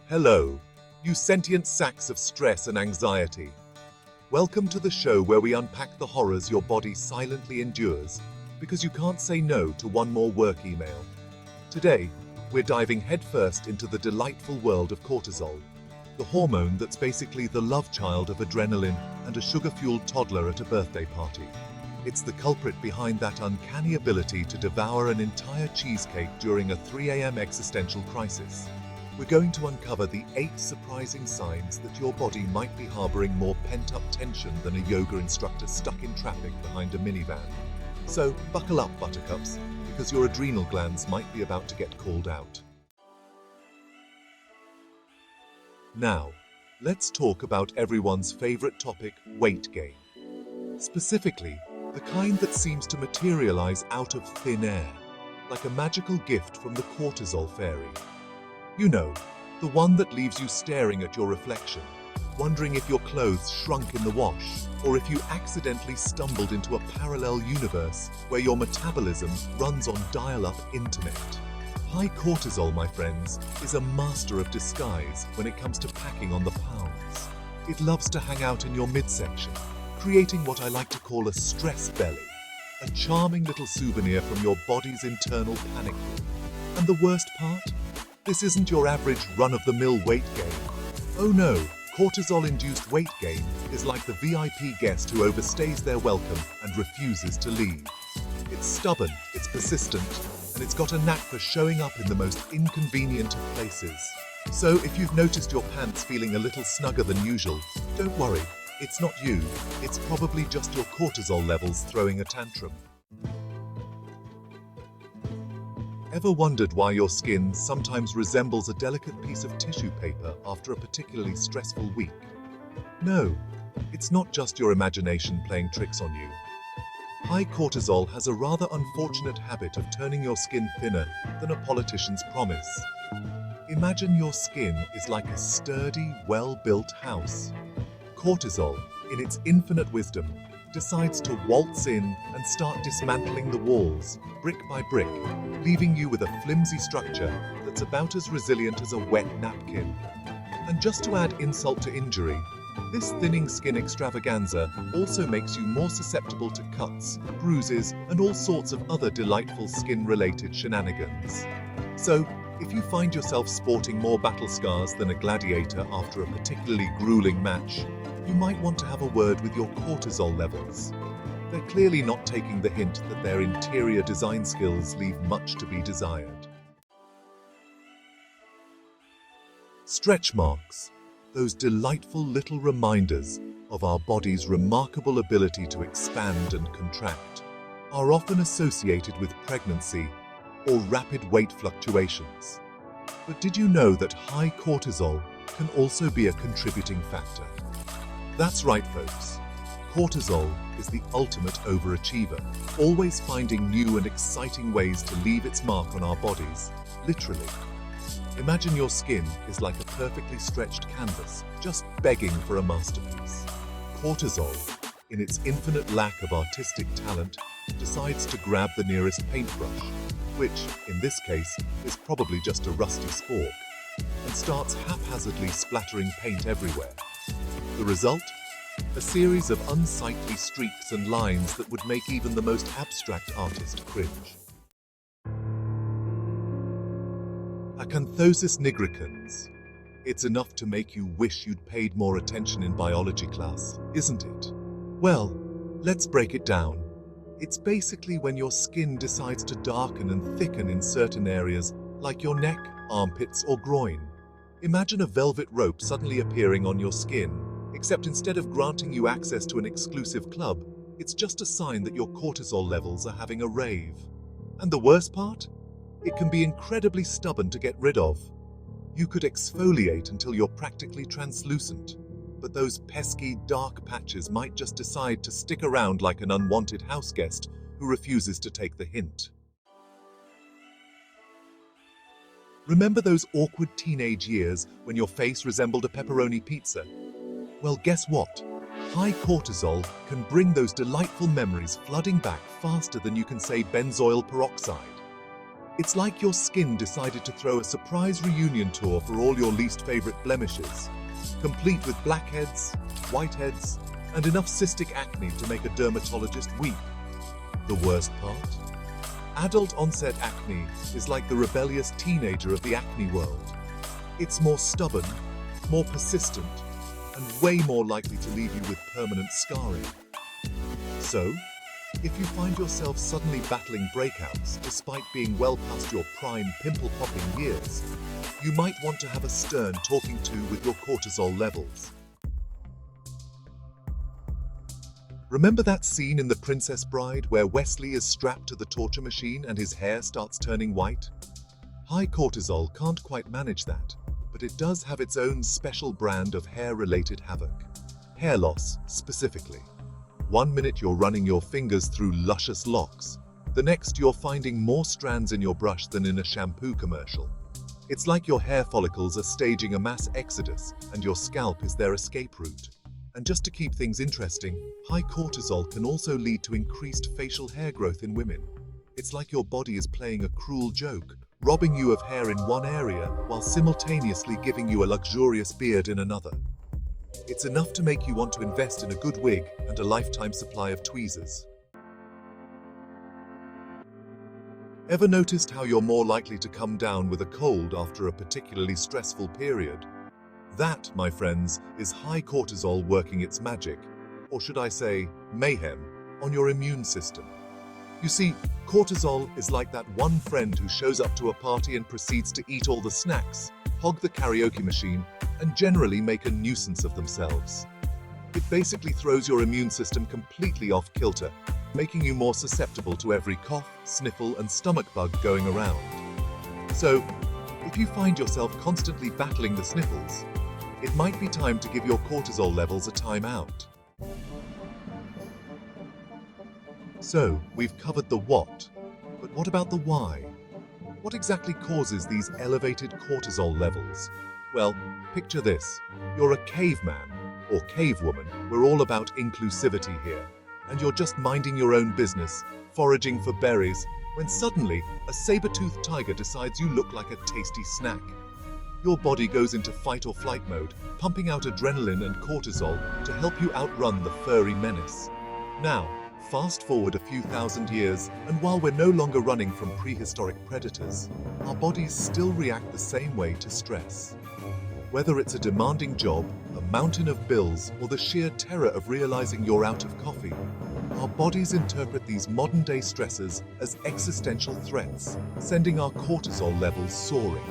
Hello, you sentient sacks of stress and anxiety. Welcome to the show where we unpack the horrors your body silently endures because you can't say no to one more work email. Today, we're diving headfirst into the delightful world of cortisol, the hormone that's basically the love child of adrenaline and a sugar-fueled toddler at a birthday party. It's the culprit behind that uncanny ability to devour an entire cheesecake during a 3 a.m. existential crisis. We're going to uncover the 8 surprising signs that your body might be harboring more pent-up tension than a yoga instructor stuck in traffic behind a minivan. So, buckle up, buttercups, because your adrenal glands might be about to get called out. Now, let's talk about everyone's favorite topic, weight gain. Specifically, the kind that seems to materialize out of thin air, like a magical gift from the cortisol fairy. You know, the one that leaves you staring at your reflection, wondering if your clothes shrunk in the wash, or if you accidentally stumbled into a parallel universe where your metabolism runs on dial-up internet. High cortisol, my friends, is a master of disguise when it comes to packing on the pounds. It loves to hang out in your midsection, creating what I like to call a stress belly, a charming little souvenir from your body's internal panic room. And the worst part? This isn't your average run-of-the-mill weight gain. Oh no, cortisol-induced weight gain is like the VIP guest who overstays their welcome and refuses to leave. It's stubborn, it's persistent, and it's got a knack for showing up in the most inconvenient of places. So if you've noticed your pants feeling a little snugger than usual, don't worry, it's not you, it's probably just your cortisol levels throwing a tantrum. Ever wondered why your skin sometimes resembles a delicate piece of tissue paper after a particularly stressful week? No, it's not just your imagination playing tricks on you. High cortisol has a rather unfortunate habit of turning your skin thinner than a politician's promise. Imagine your skin is like a sturdy, well-built house. Cortisol, in its infinite wisdom, decides to waltz in and start dismantling the walls, brick by brick, leaving you with a flimsy structure that's about as resilient as a wet napkin. And just to add insult to injury, this thinning skin extravaganza also makes you more susceptible to cuts, bruises, and all sorts of other delightful skin-related shenanigans. So, if you find yourself sporting more battle scars than a gladiator after a particularly grueling match, you might want to have a word with your cortisol levels. They're clearly not taking the hint that their interior design skills leave much to be desired. Stretch marks, those delightful little reminders of our body's remarkable ability to expand and contract, are often associated with pregnancy or rapid weight fluctuations. But did you know that high cortisol can also be a contributing factor? That's right, folks. Cortisol is the ultimate overachiever, always finding new and exciting ways to leave its mark on our bodies, literally. Imagine your skin is like a perfectly stretched canvas, just begging for a masterpiece. Cortisol, in its infinite lack of artistic talent, decides to grab the nearest paintbrush, which, in this case, is probably just a rusty spork, and starts haphazardly splattering paint everywhere. The result? A series of unsightly streaks and lines that would make even the most abstract artist cringe. Acanthosis nigricans. It's enough to make you wish you'd paid more attention in biology class, isn't it? Well, let's break it down. It's basically when your skin decides to darken and thicken in certain areas, like your neck, armpits, or groin. Imagine a velvet rope suddenly appearing on your skin, except instead of granting you access to an exclusive club, it's just a sign that your cortisol levels are having a rave. And the worst part? It can be incredibly stubborn to get rid of. You could exfoliate until you're practically translucent, but those pesky dark patches might just decide to stick around like an unwanted houseguest who refuses to take the hint. Remember those awkward teenage years when your face resembled a pepperoni pizza? Well, guess what? High cortisol can bring those delightful memories flooding back faster than you can say benzoyl peroxide. It's like your skin decided to throw a surprise reunion tour for all your least favorite blemishes, complete with blackheads, whiteheads, and enough cystic acne to make a dermatologist weep. The worst part? Adult onset acne is like the rebellious teenager of the acne world. It's more stubborn, more persistent, and way more likely to leave you with permanent scarring. So, if you find yourself suddenly battling breakouts despite being well past your prime pimple-popping years, you might want to have a stern talking to with your cortisol levels. Remember that scene in The Princess Bride where Wesley is strapped to the torture machine and his hair starts turning white? High cortisol can't quite manage that, but it does have its own special brand of hair-related havoc. Hair loss, specifically. One minute you're running your fingers through luscious locks, the next you're finding more strands in your brush than in a shampoo commercial. It's like your hair follicles are staging a mass exodus and your scalp is their escape route. And just to keep things interesting, high cortisol can also lead to increased facial hair growth in women. It's like your body is playing a cruel joke, robbing you of hair in one area while simultaneously giving you a luxurious beard in another. It's enough to make you want to invest in a good wig and a lifetime supply of tweezers. Ever noticed how you're more likely to come down with a cold after a particularly stressful period? That, my friends, is high cortisol working its magic, or should I say, mayhem, on your immune system. You see, cortisol is like that one friend who shows up to a party and proceeds to eat all the snacks, hog the karaoke machine, and generally make a nuisance of themselves. It basically throws your immune system completely off kilter, making you more susceptible to every cough, sniffle, and stomach bug going around. So, if you find yourself constantly battling the sniffles, it might be time to give your cortisol levels a time out. So, we've covered the what, but what about the why? What exactly causes these elevated cortisol levels? Well, picture this. You're a caveman or cavewoman. We're all about inclusivity here. And you're just minding your own business, foraging for berries, when suddenly a saber-toothed tiger decides you look like a tasty snack. Your body goes into fight or flight mode, pumping out adrenaline and cortisol to help you outrun the furry menace. Now, fast forward a few thousand years, and while we're no longer running from prehistoric predators, our bodies still react the same way to stress. Whether it's a demanding job, a mountain of bills, or the sheer terror of realizing you're out of coffee, our bodies interpret these modern-day stressors as existential threats, sending our cortisol levels soaring.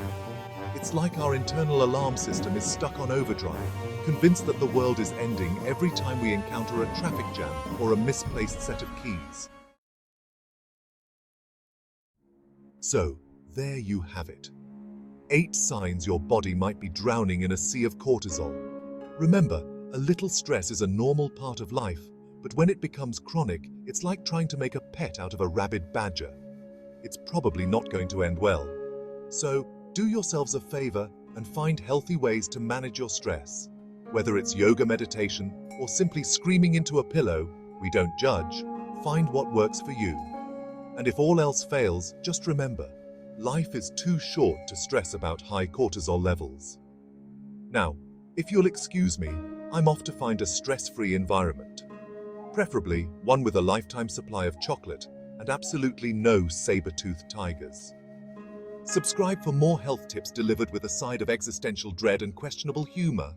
It's like our internal alarm system is stuck on overdrive, convinced that the world is ending every time we encounter a traffic jam or a misplaced set of keys. So, there you have it. 8 signs your body might be drowning in a sea of cortisol. Remember, a little stress is a normal part of life, but when it becomes chronic, it's like trying to make a pet out of a rabid badger. It's probably not going to end well. So, do yourselves a favor and find healthy ways to manage your stress. Whether it's yoga meditation or simply screaming into a pillow, we don't judge. Find what works for you. And if all else fails, just remember, life is too short to stress about high cortisol levels. Now, if you'll excuse me, I'm off to find a stress-free environment. Preferably one with a lifetime supply of chocolate and absolutely no saber-toothed tigers. Subscribe for more health tips delivered with a side of existential dread and questionable humor.